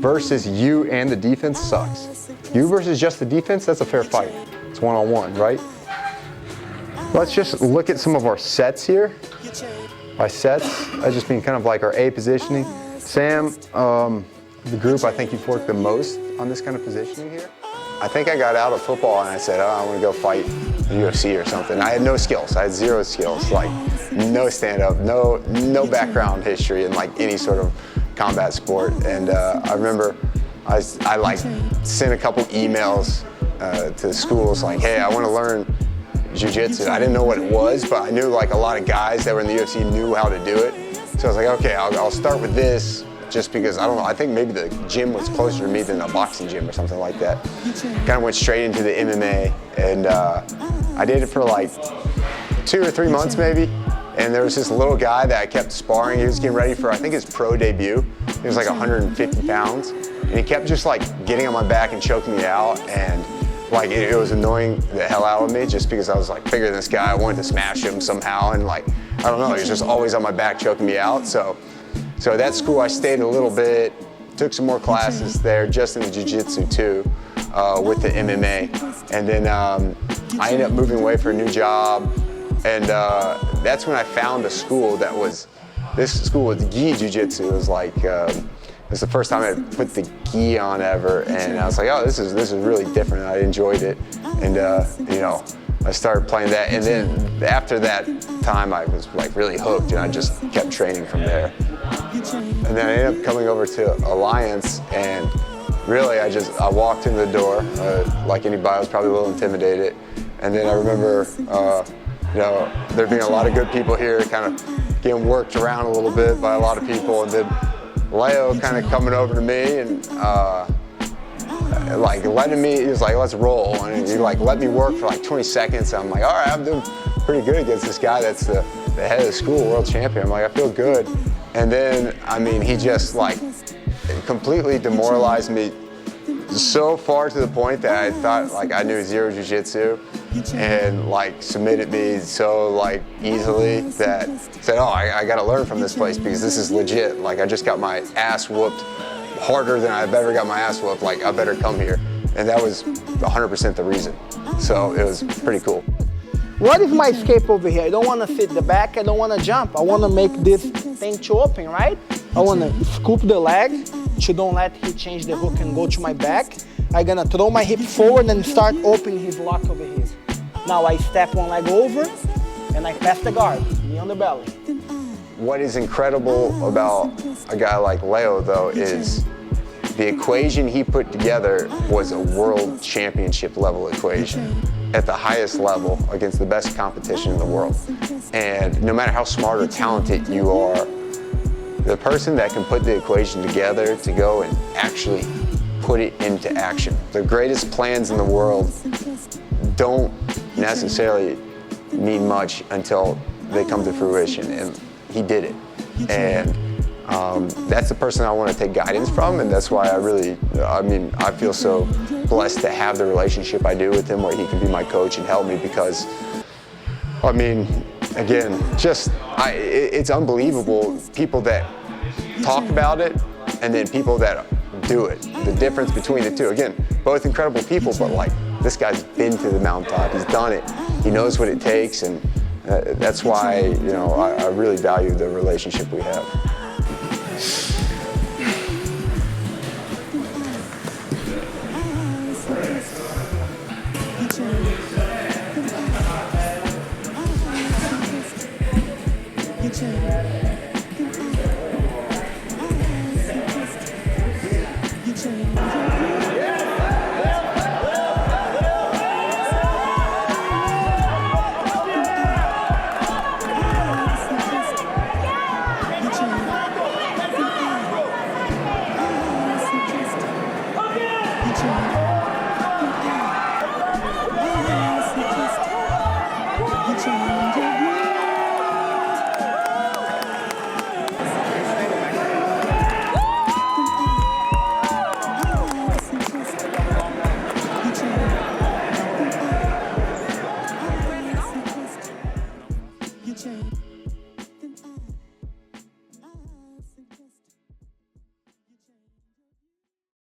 versus you and the defense sucks. You versus just the defense, that's a fair fight. It's one-on-one, right? Let's just look at some of our sets here. By sets, I just mean kind of like our A positioning. Sam, the group, I think you've worked the most on this kind of positioning here. I think I got out of football and I said, oh, I want to go fight the UFC or something. I had no skills. I had zero skills, like no stand-up, no background history in like any sort of combat sport. And I remember I like sent a couple emails to schools like, hey, I want to learn jiu-jitsu. I didn't know what it was, but I knew like a lot of guys that were in the UFC knew how to do it. So I was like, okay, I'll start with this just because, I don't know, I think maybe the gym was closer to me than a boxing gym or something like that. Kind of went straight into the MMA, and I did it for like 2 or 3 months maybe. And there was this little guy that I kept sparring. He was getting ready for, I think, his pro debut. He was like 150 pounds. And he kept just like getting on my back and choking me out. And like it was annoying the hell out of me just because I was like bigger than this guy. I wanted to smash him somehow. And like, I don't know, he was just always on my back choking me out. So at that school I stayed a little bit, took some more classes there just in the jiu-jitsu too with the MMA. And then I ended up moving away for a new job. And that's when I found a school that was, this school was gi jiu-jitsu. It was like, it was the first time I had put the gi on ever. And I was like, oh, this is really different. I enjoyed it. And you know, I started playing that. And then after that time, I was like really hooked and I just kept training from there. And then I ended up coming over to Alliance, and really I walked in the door, like anybody, I was probably a little intimidated. And then I remember, you know, there being a lot of good people here, kind of getting worked around a little bit by a lot of people, and then Leo kind of coming over to me and like letting me, he was like, let's roll. And he like let me work for like 20 seconds. I'm like, all right, I'm doing pretty good against this guy that's the head of the school, world champion. I'm like, I feel good. And then, I mean, he just like completely demoralized me so far to the point that I thought like I knew zero jiu-jitsu, and like submitted me so like easily that said, oh, I gotta learn from this place because this is legit. Like I just got my ass whooped harder than I've ever got my ass whooped. Like I better come here. And that was 100% the reason. So it was pretty cool. What is my escape over here? I don't want to sit the back, I don't want to jump. I want to make this thing to open, right? I want to scoop the leg to don't let him change the hook and go to my back. I'm going to throw my hip forward and start opening his lock over here. Now I step one leg over and I pass the guard, knee on the belly. What is incredible about a guy like Leo though is the equation he put together was a world championship level equation at the highest level against the best competition in the world. And no matter how smart or talented you are, the person that can put the equation together to go and actually put it into action. The greatest plans in the world don't necessarily mean much until they come to fruition, and he did it. And that's the person I want to take guidance from, and that's why I feel so blessed to have the relationship I do with him where he can be my coach and help me because, I mean, again, it's unbelievable people that talk about it and then people that do it. The difference between the two. Again, both incredible people, but like this guy's been to the mountaintop, he's done it, he knows what it takes, and that's why, you know, I really value the relationship we have. Pt.2.